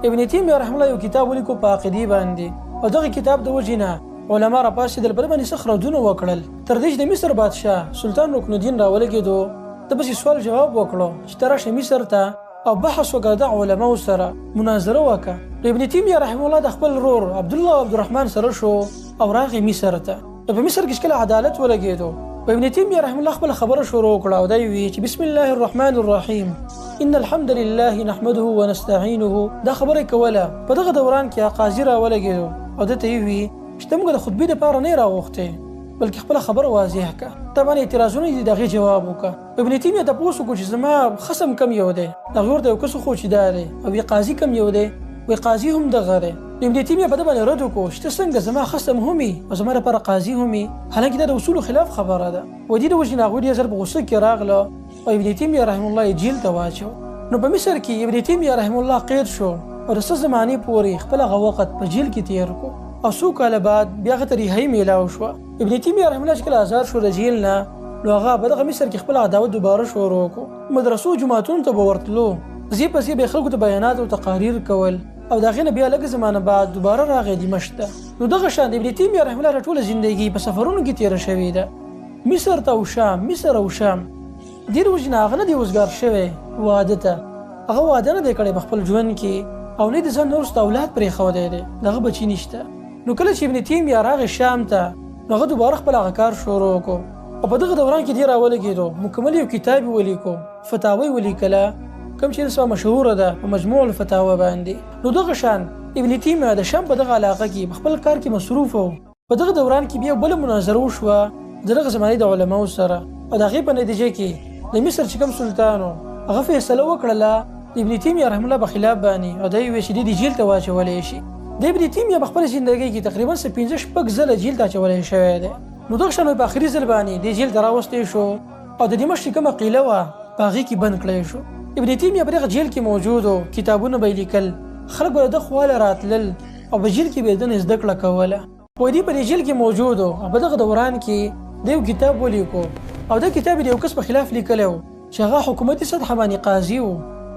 ابن تیمیه رحمه الله یو کتاب ولیکو په عقیدې باندې او دغه کتاب د وجې نه علما راپاڅېدل په ده باندې سخت ردونه وکړل تر دې چې د مصر بادشاه سلطان رکن الدین راولګېدو ده پسې سوال جواب وکړو چې ته راشه مصر ته او بحث وکړه د علماو سره مناظره وکړه. ابن تیمیه رحمه الله د خپل ورور عبدالله عبدالرحمن سره شو او راغی مصر ته. په مصر کې کله عدالت ولګېدو ابن تیمیه رحمه الله خپل خبره شروع کړه او دا یې وی چې بسم الله الرحمن الرحیم ان الحمد لله نحمده ونستعینه. دا خبره کوله په دغه دوران کې قاضي راولګېدو او ده ته یې وی چې ته موږ د خطبې دپاره نه یې راغوښتې بلکې خپله خبره واضح کړه. طبعا اعتراضونه دي د هغې جواب وکړه. ابن تیمیه تپوس وکړو چې زما خصم کم یو دی دغې ورته یو کس وښو چې دا دی او وی قاضي کم یو دی وی قاضي هم دغه دی. ابن تیمیه په ده باندې رد وکړو چې ته څنګه زما خصم هم او زما لپاره قاضي هم حالانکې دا د اصولو خلاف خبره ده. و دې د وجې نه هغوی ډېر زر په غوسه کې راغله او ابن تیمیه رحمه الله یې جیل ته واچو. نو په مصر کې ابن تیمیه رحمه الله قید شو او د څه زمانې پورې خپل هغه وخت په جیل کې تېر کړو او څو کاله بعد بیا هغه ته رهایي میلاو شوه. ابن تیمیه رحمه الله چې کله آزاد شو د جیل نه نو هغه په دغه مصر کې خپل عداوت دوباره شروع کړو. مدرسو جوماتونو ته به ورتلو ځې په ځې به یې خلکو ته بیانات او تقاریر کول او د هغې نه بیا لږه زمانه بعد دوباره راغی دمشق ته. نو دغه شان د ابن تیمیه رحمه الله ټوله زندګي په سفرونو کې تېره شوې ده مصر ته او شام مصر او شام. دې د وجې نه هغه نه دی وزګار شوی واده ته هغه واده نه دی کړی په خپل ژوند کې او نه د ځان نه وروسته اولاد پرېښودی دی دغه بچي نشته. نو کله چې ابن تیمیه راغی شام ته نو هغه دوباره خپل هغه کار شروع کړو او په دغه دوران کې دې راولګېدو مکمل یو کتاب یې ولیکو فتاوی ولیکله کوم چې نسبه مشهوره ده په مجموع الفتاوا باندې. نو دغه شان ابن تیمیه د شام په دغه علاقه کې په خپل کار کې مصروف و. په دغه دوران کې بیا بله مناظره وشوه د دغه زمانې د علماو سره او د هغې په نتیجه کې د مصر چې کوم سلطان و هغه فیصله وکړله د ابن تیمیه رحمه الله په خلاف باندې او دا یې ویل چې دې جیل ته واچولی شي. د ابن تیمیه په خپله زندګۍ کې تقریبا 15 ځله جیل ته اچولی شوی دی. نو دغه شان په آخري ځل باندې دې جیل ته راوستی شو او د دمشق چې کومه قیله وه په هغې کې بند کړی شو. ابن تیمیه په دغه جیل کې موجود و کتابونه به یې لیکل خلک به د ده خواله راتلل او په جیل کې به یې د نه زده کړه کوله. دې په دې جیل کې موجود و او په دغه دوران کې د یو کتاب ولیکو او دا کتاب یې د یو کس په خلاف لیکلی و چې هغه حکومتي سطحه باندې قاضي و.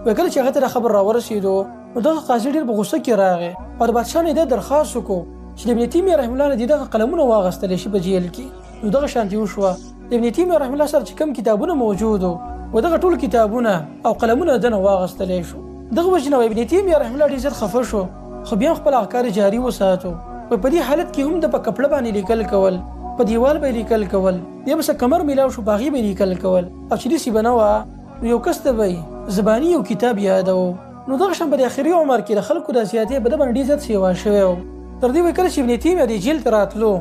کله چې هغه ته دا خبر راورسېدو نو دغه قاضي ډېر په غوسه کې راغی او د بادشاه نه یې دا درخواست وکړو چې د ابن تیمیه رحمه الله نه دې دغه قلمونه واخیستلی شي په جیل کې. نو دغه شانتې وشوه د ابن تیمیه رحمه الله سره چې کوم کتابونه موجود و دغه ټول کتابونه او قلمونه د نه واخیستلی شو. دغه وجې نه ابن تیمیه رحمه الله ډېر زیات خفه شو خو بیا هم خپل کار جاري وساتو. په دې حالت کې هم د په کپړه باندې لیکل کول په دیوال به لیکل کول یا به څه کمر میلاو شو په هغې به لیکل کول او چې داسې به نه وه نو یو کس ته به زباني یو کتاب یادو. نو دغه شان په د آخري عمر کې د خلکو د زیاتې په ده باندې ډېر زیات سیوا شوی و تر دې وایي کله چې ابن تیمیه د جیل ته راتلو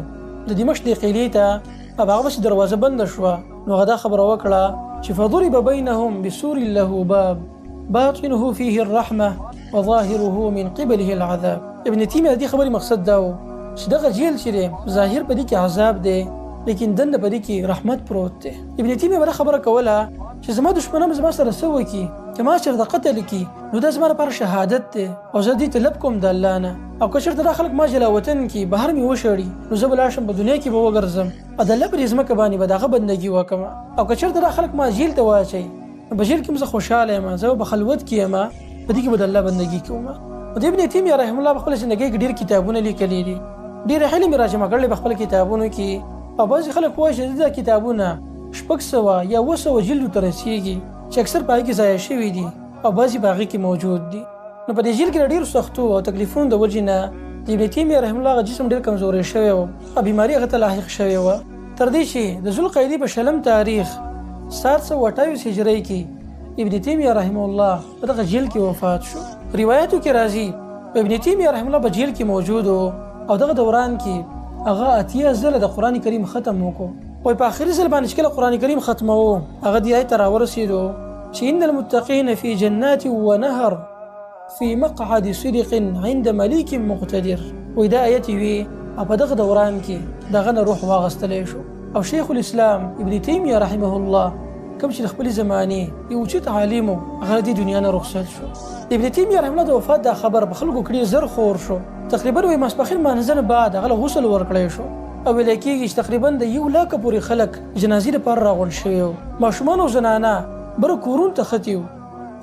د دمشق دې قیلې ته او هغه بس دروازه بنده شوه نو هغه دا خبره وکړه چې فضرب بینهم بسور له باب باطنه فيه الرحمه وظاهره من قبله العذاب. ابن تیمیه د دې خبرې مقصد دا و چې دغه جیل چې دی ظاهر په دې کې عذاب دی لیکن دنده په دې کې رحمت پروت دی. ابن تیمیه به دا خبره کوله چې زما دشمنان زما سره څه وکړي که ما چېرته قتل کړي نو دا زما لپاره شهادت دی او زه دې طلب کوم د الله نه او که چېرته دا خلک ما جلا وطن کړي بهر مې وشړي نو زه به لاړ شم په دنیا کې به وګرځم او د الله پر ځمکه باندې به د هغه بندګي وکړم او که چېرته دا خلک ما جیل ته واچوي نو په جیل کې هم زه خوشحاله یم زه به خلوت کې یم په دې کې به د الله بندګي کوم. نو د ابن تیمیه رحمه الله په خپله زندګۍ کې ډېر کتابونه لیکلي دي ډېر علم یې راجمع کړلی په خپل کتابونو کې او بعضې خلک وایي چې دا کتابونه 600 یا 700 جلدو ته رسېږي چې اکثر په هغې کې ضایع شوي دي او بعضې په هغې کې موجود دي. نو په دې جیل کې د ډېرو سختو او تکلیفونو د وجې نه د ابن تیمیه رحمه الله هغه جسم ډېر کمزوری شوی و او بیماري هغه ته لاحق شوې وه تر دې چې د ذوالقعدې په 6 تاریخ 728 هجرۍ کې ابن تیمیه رحمه الله په دغه جیل کې وفات شو. روایتو کې راځي ابن تیمیه رحمه الله په جیل کې موجود و او دغه دوران کې هغه 80 ځله د قرآن کریم ختم وکړو. وایي په آخري ځل باندې چې کله قرآن کریم ختموو هغه دې آیت ته راورسېدو چې ان المتقین فی جنات ونهر فی مقعد صدق عند ملیک مقتدر. وایي دا آیت وي او په دغه دوران کې دغه نه روح واغستلی شو او شیخ الاسلام ابن تیمیه رحمه الله کوم چې د خپلې زمانې یو اوچت عالم و هغه د دې دنیا نه رخصت شو. ابن تیمیه رحمه الله د وفات دا خبر په خلکو کې ډېر زر خور شو. تقریبا وایي ماسپښین مانځه نه بعد هغه له غسل ورکړی شو او ویلی کېږي چې تقریبا د 1 لاکه پورې خلک جنازې لپاره راغونډ شوي وو. ماشومان او زنانه بره کورونو ته ختي وو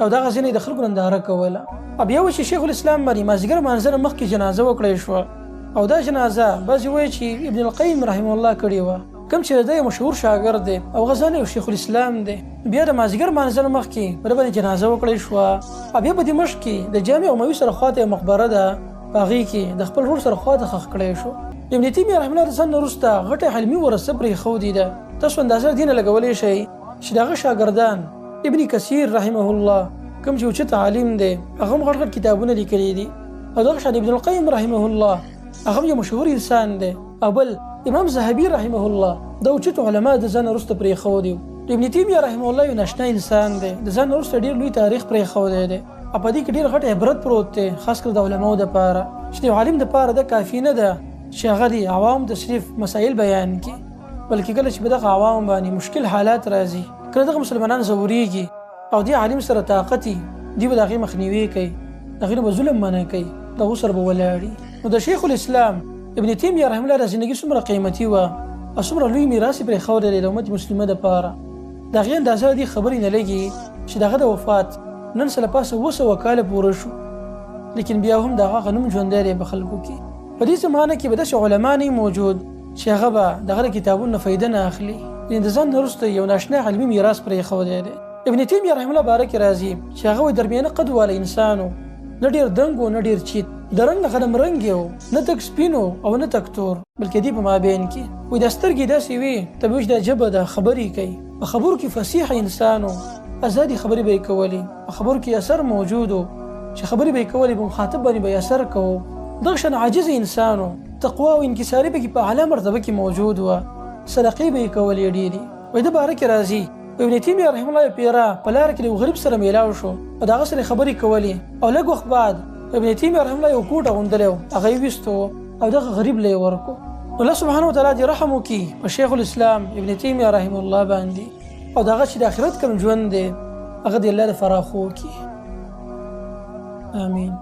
او دغه ځینې د خلکو ننداره کوله. بیا وایي چې شیخ الاسلام باندې مازدیګر مانځه نه مخکې جنازه وکړی شوه او دا جنازه بعضې وایي چې ابن القیم رحمه الله کړې وه، کوم چې د ده مشهور شاګرد دی او هغه ځان یو شیخ الاسلام دی. بیا د مازدیګر مانځه نه مخکې په ده باندې جنازه وکړی شوه. بیا په دمشق کې د جامع اموي سره خواته یو مقبره ده، په هغې کې د خپل ورور سره خواته ښخ کړی شو. ابن تیمیه رحمه الله د ځان نه وروسته غټه علمي ورثه پرېښودې ده. تاسو اندازه دې نه لګولی شئ چې د هغه شاګردان ابن کثیر رحمه الله کوم چې اوچت عالم دی هغه هم غټ غټ کتابونه لیکلي دي، او دغه شان ابن القیم رحمه الله هغه یو مشهور انسان دی. او بل امام ذهبي رحمه الله د اوچت علما د ځان وروسته پرېښودي. ابن تیمیه رحمه الله یو ناشنا انسان دی، د ځان وروسته ډېر لوی تاریخ پرېښودی دی. په دې کې ډېر غټ عبرت پروت دی، خاص کر د علماو دپاره چې د عالم دپاره دا کافي نه ده چې هغه د عوام ته صرف مسایل بیان کړي، بلکې کله چې په دغه عوام باندې مشکل حالات راځي، کله دغه مسلمانان ځورېږي او دې عالم سره طاقت وي، دوی به د هغې مخنیوي کوي، د هغې نه به ظلم منع کوي، د هغو سره به ولاړي. نو د شیخ الاسلام ابن تیمیه رحمه الله د زندګي څومره قیمتي وه او څومره لوی میراث یې پرېښودی دی د امت مسلمه دپاره، د هغې اندازه دې خبرې نه لګي چې د هغه د وفات نن څه له پاسه 200 کاله پوره شو، لیکن بیا هم د هغه نوم ژوندی دی په خلکو کې. په دې زمانه کې به داسې علما نه موجود چې هغه به د هغه د کتابونو نه فایده نه اخلي، یعنې د ځان نه وروسته یو ناشنا علمي میراث پرېښودی دی. ابن تیمیه رحمه الله باره کې راځي چې هغه وایي درمیانه قد والی انسان و، نه ډېر دنګ و نه ډېر چیت، د رنګ نه غنم رنګ یې و، نه تک سپین او نه تک تور، بلکې دې په مابین کې وایي دا سترګې داسې وي ته به وایي دا ژبه ده خبرې کوي، په خبرو کې فصیح انسان و، ازادي خبرې به یې کولې، په خبرو کې اثر موجود و چې خبرې به یې کولې په مخاطب باندې به یې اثر کوو. دغه شان عاجز انسان و، تقوا او انکساري پکې په اعلی مرتبه کې موجود وه، صدقې به یې کولې ډېرې. وایي د باره کې راځي ابن تیمیه رحمه الله پیره په لاره کې د یو غریب سره میلاو شو او د هغه سره خبرې کولې، او لږ وخت بعد ابن تیمیه رحمه الله یو کوټ اغوندلی و، هغه یې ویستو او دغه غریب له یې ورکړو. الله سبحانه وتعالی دې رحم وکړي په شیخ الاسلام ابن تیمیه رحمه الله باندې، او د هغه چې د آخرت کوم ژوند دی هغه دې الله د فراخو وکړي. آمین.